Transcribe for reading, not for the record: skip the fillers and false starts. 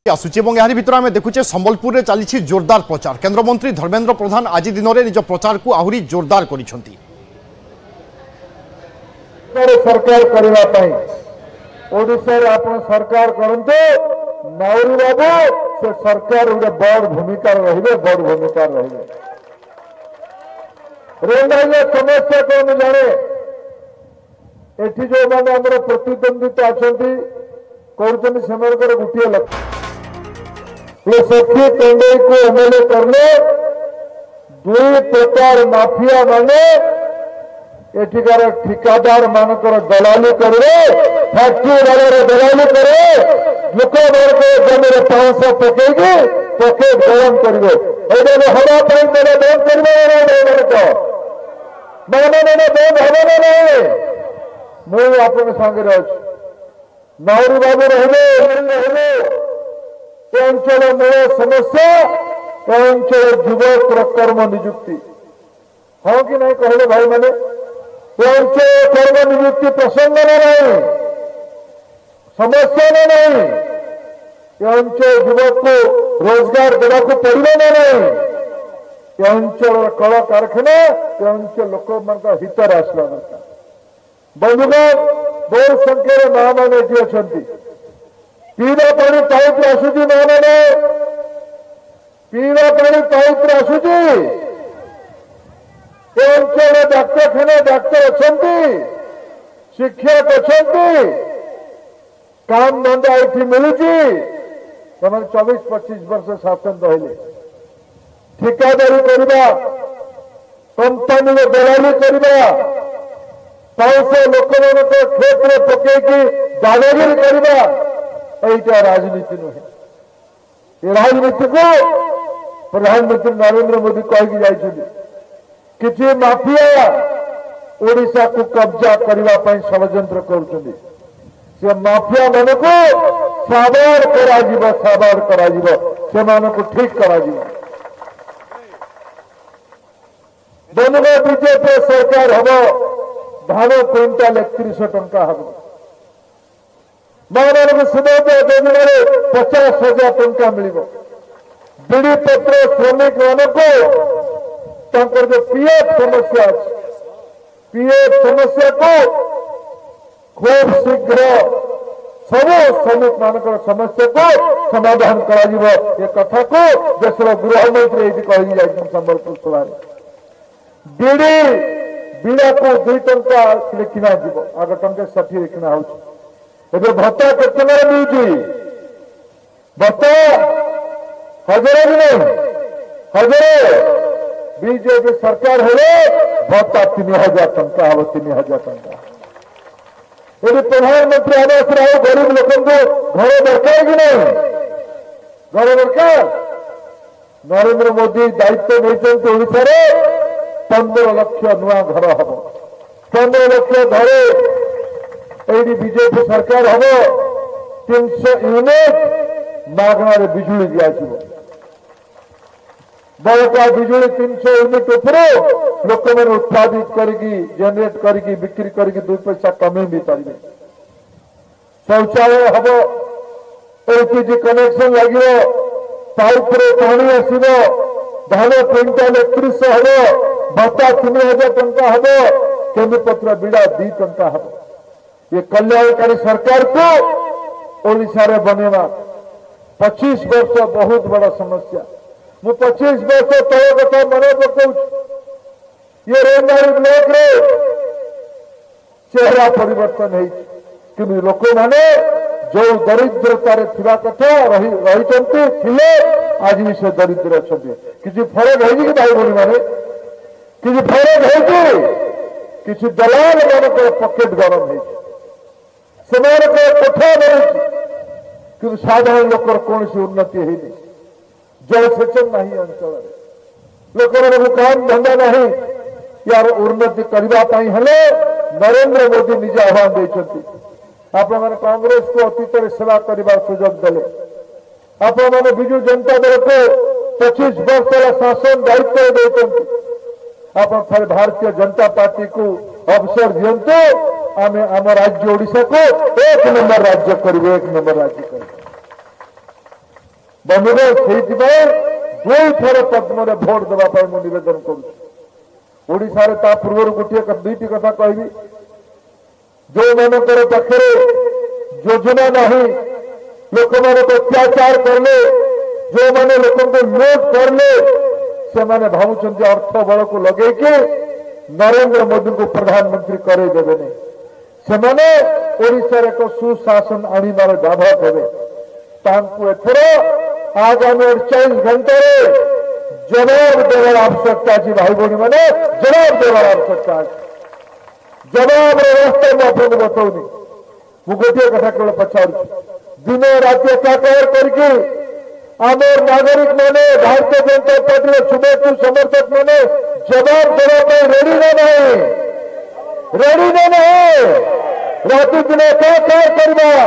आसुची यार भर आम देखुचे संबलपुर में चली जोरदार प्रचार। केन्द्रमंत्री धर्मेन्द्र प्रधान आज दिन में निज प्रचार को आहरी जोरदार कर सरकार सरकार करते नाउरी बाबू से सरकार गोटे बड़ भूमिका रही बड़ भूमिका रही समस्या कौन जाने एठी जो मैंने आम प्रतिद्वंदिता अच्छा कर गोटे लक्ष्य सखी टेंडई को एमएलए करने दुई प्रकार माफिया माने एठिकार ठिकादार मानकर दलाली करे फैक्ट्री वाले दलाली करे लोक जमी पांच पकईकि पकेट गरम करेंगे हवा मैंने बंद कर मैंने बंद हम ना नहीं मुझे आपन सागर अच्छी नाउरी बाबू रहे अंचल मूल समस्या अंचल युवक कर्म निजुक्ति हाँ कि नहीं कहले भाई मैंने अंचल कर्म निजुक्ति प्रसंग ना नहीं समस्या ना नहीं अंचल युवक को रोजगार देवा को पड़े ना नहीं अंचल कल कारखाना अंचल लोक मान हितर आसला दरकार बंधुगण बहुत संख्यार माँ मैंने ये अच्छा पीवा पानी पाइप आसूची माँ मैंने पीवा पानी पाइप आसूची अंचल डाक्तरखाना डाक्तर अच्छा शिक्षक अच्छा काम धंदा ये मिलूँ से 24-25 वर्ष शासन रहे ठिकादारी करवा कंपनी दलाली करवा पैसा लोक क्षेत्र पकईकि दादागिरी करवा यहीटा राजनीति नुहे राजनीति को प्रधानमंत्री नरेंद्र मोदी कहीकि जाइछन्ति किछि माफिया ओडिशा को कब्जा करने षड्यंत्र करुछन्ति से माफिया मान को साबार कर ठीक कर बीजेपी सरकार हम धान क्विंटाल 3100 टंका हम मान सुबह योजना 50,000 टंका मिल बीड़ी पत्र श्रमिक मान को जो पीएफ समस्या पीएफ समस्या को खूब शीघ्र सब श्रमिक मान समस्या को समाधान कर कथा को देशर गृहमंत्री ये कही संबलपुर सभा बीड़ी बीड़ा को 2 टंका किना जीव आग टंका 60 किना हो भत्ता केत मिलूँ भत्ता 1000 भी नहीं 1000 बीजेपी सरकार हेले भत्ता 3000 टंका हम 3000 टंका यदि प्रधानमंत्री आवास रहो गरीब लोक घर दरकार कि नहीं घर दरकार नरेंद्र मोदी दायित्व नहीं ओडिशा 15 लाख नुआ घर हम 15 लाख घर ये बीजेपी सरकार हम 300 यूनिट मागणार बिजुली दिज्व बड़का बिजुली 300 यूनिट उपर लोक मैंने उत्पादित जनरेट करके बिक्री करके 2 पैसा कमे भी पारे शौचालय हम एलपीजी कनेक्शन लगे पाइप पानी आसव धान क्विंटाल 3100 हम भत्ता 3000 टंका हम केन्द्रपत्र बीड़ा 2 टंका हम ये कल्याणकारी सरकार को ओडिशा रे बनेवा 25 वर्ष बहुत बड़ा समस्या मु 25 वर्ष तल कथा मन पकाऊ ये रेलगाड़ी ब्लॉक रे चेहरा परिवर्तन है लोक मैंने जो दरिद्रतार थिबा कथा रही आज भी से दरिद्र अच्छा किसी फरक है कि भाई भाई मैंने किसी फरक है कि दलाल मान पकेट गरम है कोठा बढ़ी साधारण लोकर कौन उन्नति है जलसेचन नहीं अंचल लोक काम धंदा नहीं यार उन्नति करने नरेंद्र मोदी निजे आह्वान देते आप कांग्रेस को अतीत सेवा करने सुजोग देले आपने विजु जनता दल को 25 वर्ष शासन दायित्व देते आप भारतीय जनता पार्टी को अवसर दिंतु आम राज्य ओडिशा को 1 नंबर राज्य करेंगे 1 नंबर राज्य करेंगे बंधुगण से दुई थर पद्म भोट देवाई मुझे निवेदन करुशा पूर्व गोटे दुईटी कथा कहबी जो मानकर पाखे योजना नहीं लोक मान अत्याचार करले जो माने लोक लुट करले से माने भावुंट अर्थ बल को लगे नरेंद्र मोदी को प्रधानमंत्री करदेवे से माने ओडिशार एक सुशासन आनिबार बाधा देवे एथर आगामी 48 घंटे जवाब देवार आवश्यकता अच्छी भाई भौणी मैंने जवाब देवार आवश्यकता अच्छी जवाब रास्ता में आपको बताऊनी मु गोटे कथा केवल पचारू दिन रात साकार करके आमर नागरिक माने भारतीय जनता पार्टी शुभेच्छु समर्थक माने जवाब देवाई रेडी ना नहीं राति दिन क्या करवा